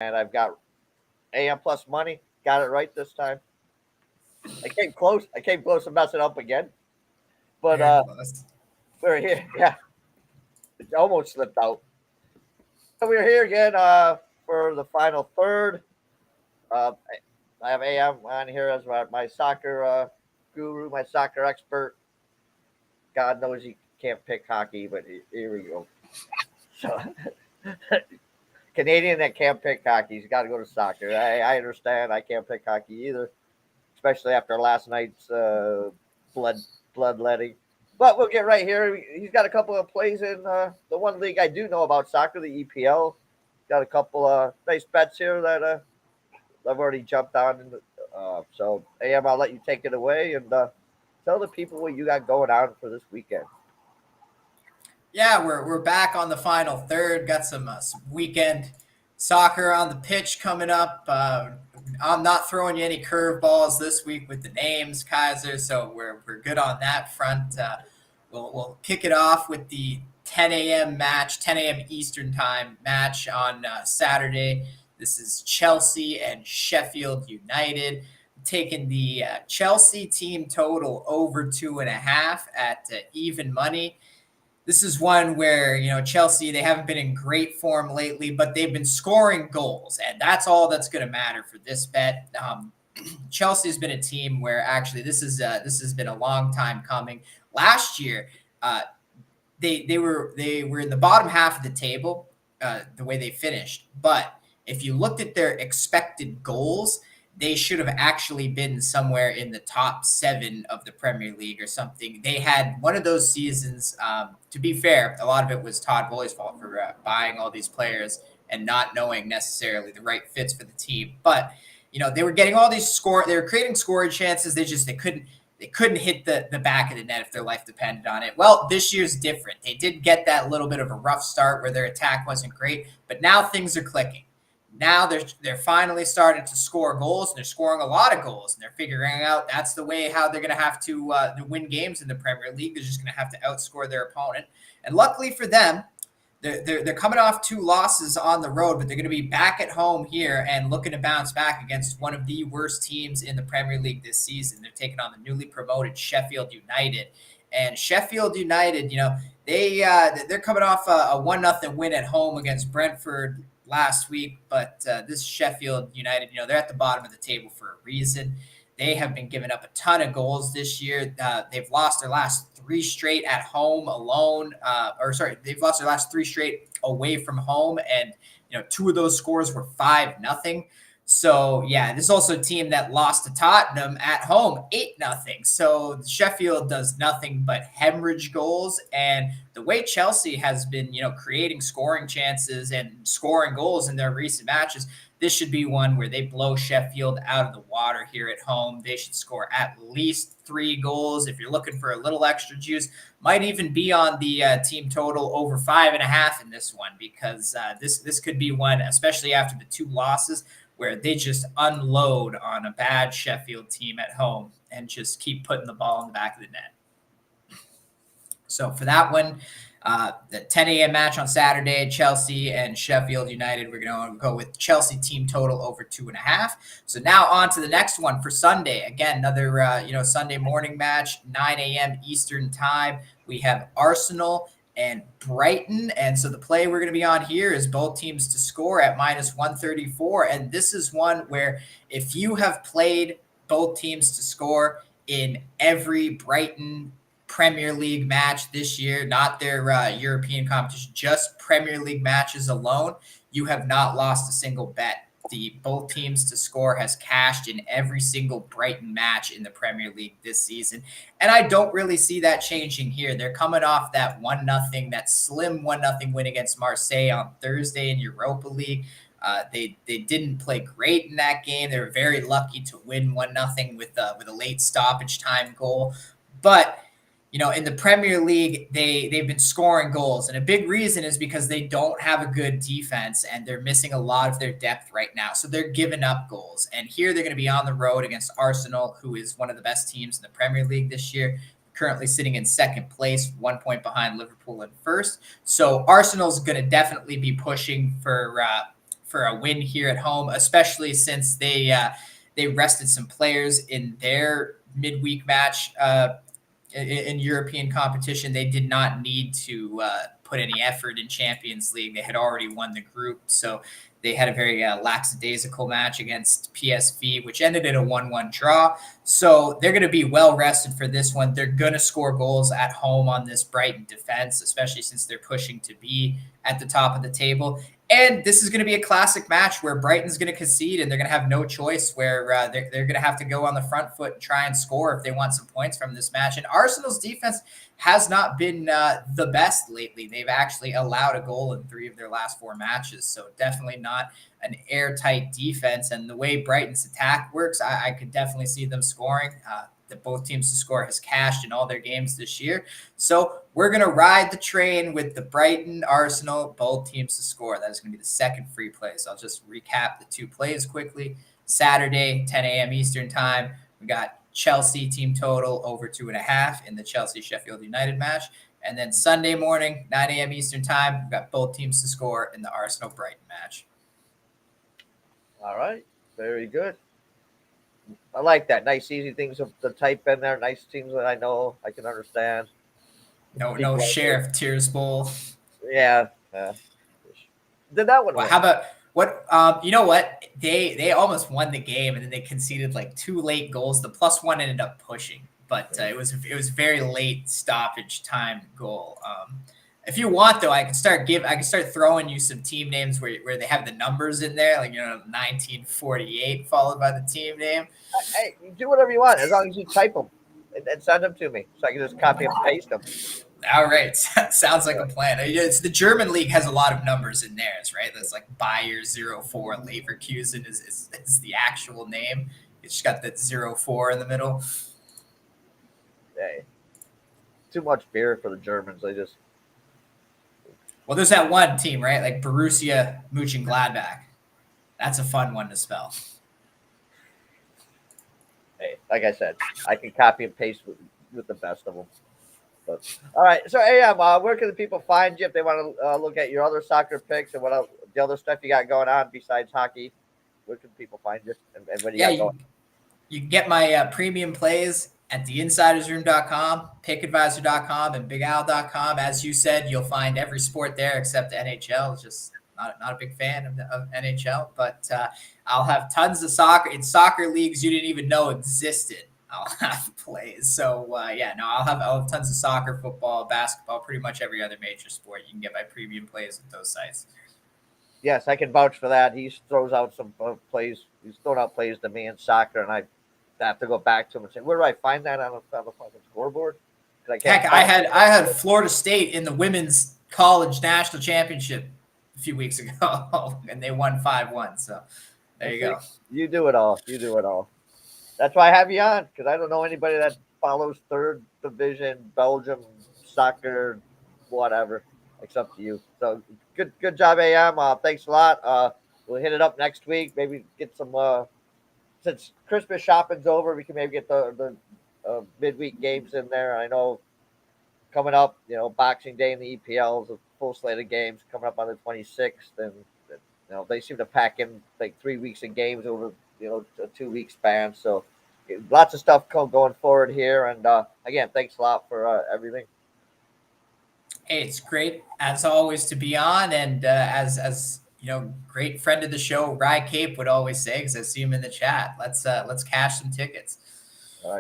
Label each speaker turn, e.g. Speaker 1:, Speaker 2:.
Speaker 1: and I've got AM plus money. Got it right this time. I came close. I came close to messing up again, but
Speaker 2: Very close.
Speaker 1: we're here. Yeah, it almost slipped out. So we're here again for the final third. I have AM on here as my soccer guru, my soccer expert. God knows he can't pick hockey, but here we go. So Canadian that can't pick hockey, he's got to go to soccer. I understand. I can't pick hockey either, especially after last night's blood bloodletting. But we'll get right here. He's got a couple of plays in the one league I do know about soccer, the EPL. Got a couple of nice bets here that I've already jumped on. So, AM, I'll let you take it away and tell the people what you got going on for this weekend.
Speaker 2: Yeah, we're back on the final third. Got some weekend soccer on the pitch coming up. I'm not throwing you any curveballs this week with the names, Kaiser. So we're good on that front. We'll kick it off with the 10 a.m. match, 10 a.m. Eastern time match on Saturday. This is Chelsea and Sheffield United. Taking the Chelsea team total over 2.5 at even money. This is one where, Chelsea, they haven't been in great form lately, but they've been scoring goals, and that's all that's going to matter for this bet. Chelsea has been a team where actually this has been a long time coming. Last year, they were in the bottom half of the table, the way they finished. But if you looked at their expected goals, they should have actually been somewhere in the top 7 of the Premier League or something. They had one of those seasons. To be fair, a lot of it was Todd Bowley's fault for buying all these players and not knowing necessarily the right fits for the team. But they were getting all these they were creating scoring chances. They couldn't hit the back of the net if their life depended on it. Well, this year's different. They did get that little bit of a rough start where their attack wasn't great, but now things are clicking. Now they're finally starting to score goals, and they're scoring a lot of goals, and they're figuring out that's the way how they're going to have to win games in the Premier League. They're just going to have to outscore their opponent. And luckily for them, they're coming off 2 losses on the road, but they're going to be back at home here and looking to bounce back against one of the worst teams in the Premier League this season. They're taking on the newly promoted Sheffield United. And Sheffield United, they're coming off a 1-0 win at home against Brentford last week, but this Sheffield United, they're at the bottom of the table for a reason. They have been giving up a ton of goals this year. They've lost their last 3 straight at home alone. They've lost their last 3 straight away from home, and 2 of those scores were 5-0. So yeah, this is also a team that lost to Tottenham at home 8-0. So Sheffield does nothing but hemorrhage goals, and the way Chelsea has been, creating scoring chances and scoring goals in their recent matches, this should be one where they blow Sheffield out of the water here at home. They should score at least 3 goals. If you're looking for a little extra juice, might even be on the team total over 5.5 in this one, because this could be one, especially after the 2 losses, where they just unload on a bad Sheffield team at home and just keep putting the ball in the back of the net. So for that one, the 10 a.m. match on Saturday, Chelsea and Sheffield United, we're going to go with Chelsea team total over 2.5. So now on to the next one for Sunday. Again, another Sunday morning match, 9 a.m. Eastern time. We have Arsenal and Brighton. And so the play we're going to be on here is both teams to score at -134. And this is one where if you have played both teams to score in every Brighton Premier League match this year, not their European competition, just Premier League matches alone, you have not lost a single bet. The both teams to score has cashed in every single Brighton match in the Premier League this season. And I don't really see that changing here. They're coming off that 1-0, that slim 1-0 win against Marseille on Thursday in Europa League. They didn't play great in that game. They were very lucky to win 1-0 with a late stoppage time goal. But in the Premier League, they've been scoring goals. And a big reason is because they don't have a good defense, and they're missing a lot of their depth right now. So they're giving up goals. And here they're going to be on the road against Arsenal, who is one of the best teams in the Premier League this year, currently sitting in 2nd place, 1 point behind Liverpool in 1st. So Arsenal's going to definitely be pushing for for a win here at home, especially since they rested some players in their midweek match in European competition. They did not need to put any effort in Champions League. They had already won the group, so they had a very lackadaisical match against PSV, which ended in a 1-1 draw. So they're going to be well rested for this one. They're going to score goals at home on this Brighton defense, especially since they're pushing to be at the top of the table. And this is going to be a classic match where Brighton's going to concede and they're going to have no choice, where they're going to have to go on the front foot and try and score if they want some points from this match. And Arsenal's defense has not been the best lately. They've actually allowed a goal in 3 of their last 4 matches. So definitely not an airtight defense. And the way Brighton's attack works, I could definitely see them scoring. That both teams to score has cashed in all their games this year. So we're going to ride the train with the Brighton, Arsenal, both teams to score. That is going to be the second free play. So I'll just recap the 2 plays quickly. Saturday, 10 a.m. Eastern time, we got Chelsea team total over 2.5 in the Chelsea-Sheffield United match. And then Sunday morning, 9 a.m. Eastern time, we've got both teams to score in the Arsenal-Brighton match.
Speaker 1: All right. Very good. I like that. Nice, easy things to type in there. Nice teams that I know, I can understand.
Speaker 2: No Sheriff Tears Bowl.
Speaker 1: Yeah. Did that one?
Speaker 2: Well,
Speaker 1: win?
Speaker 2: how about what? You know what? They almost won the game, and then they conceded like 2 late goals. The +1 ended up pushing, but it was very late stoppage time goal. If you want, though, I can start throwing you some team names where they have the numbers in there, like 1948 followed by the team name.
Speaker 1: Hey, you do whatever you want as long as you type them and send them to me, so I can just copy and paste them.
Speaker 2: All right, sounds like a plan. It's the German league has a lot of numbers in theirs, right? There's like Bayer 04, Leverkusen is the actual name. It's just got that 04 in the middle.
Speaker 1: Hey, too much beer for the Germans.
Speaker 2: Well, there's that one team, right? Like Borussia Mönchengladbach. That's a fun one to spell.
Speaker 1: Hey, like I said, I can copy and paste with the best of them. But, all right, so AM, where can the people find you if they want to look at your other soccer picks and what else, the other stuff you got going on besides hockey? Where can people find you and what do you got going?
Speaker 2: You can get my premium plays at theinsidersroom.com, pickedvisor.com, and bigal.com. As you said, you'll find every sport there except NHL. Just not a big fan of NHL, but I'll have tons of soccer in soccer leagues you didn't even know existed. I'll have plays. So I'll have tons of soccer, football, basketball, pretty much every other major sport. You can get my premium plays at those sites.
Speaker 1: Yes, I can vouch for that. He throws out some plays. He's thrown out plays to me in soccer, and I have to go back to him and say, where do I find that on the fucking scoreboard?
Speaker 2: I had Florida State in the women's college national championship a few weeks ago, and they won 5-1. So there you go.
Speaker 1: You do it all. You do it all. That's why I have you on, because I don't know anybody that follows third division Belgium soccer, whatever, except you. So good job, AM. Thanks a lot. We'll hit it up next week. Maybe get some. Since Christmas shopping's over, we can maybe get the midweek games in there. I know coming up, Boxing Day in the EPL is a full slate of games coming up on the 26th, and they seem to pack in like 3 weeks of games over a 2-week span. So lots of stuff going forward here. And again, thanks a lot for everything.
Speaker 2: Hey, it's great as always to be on, and as great friend of the show, Rye Cape would always say, because I see him in the chat. Let's cash some tickets.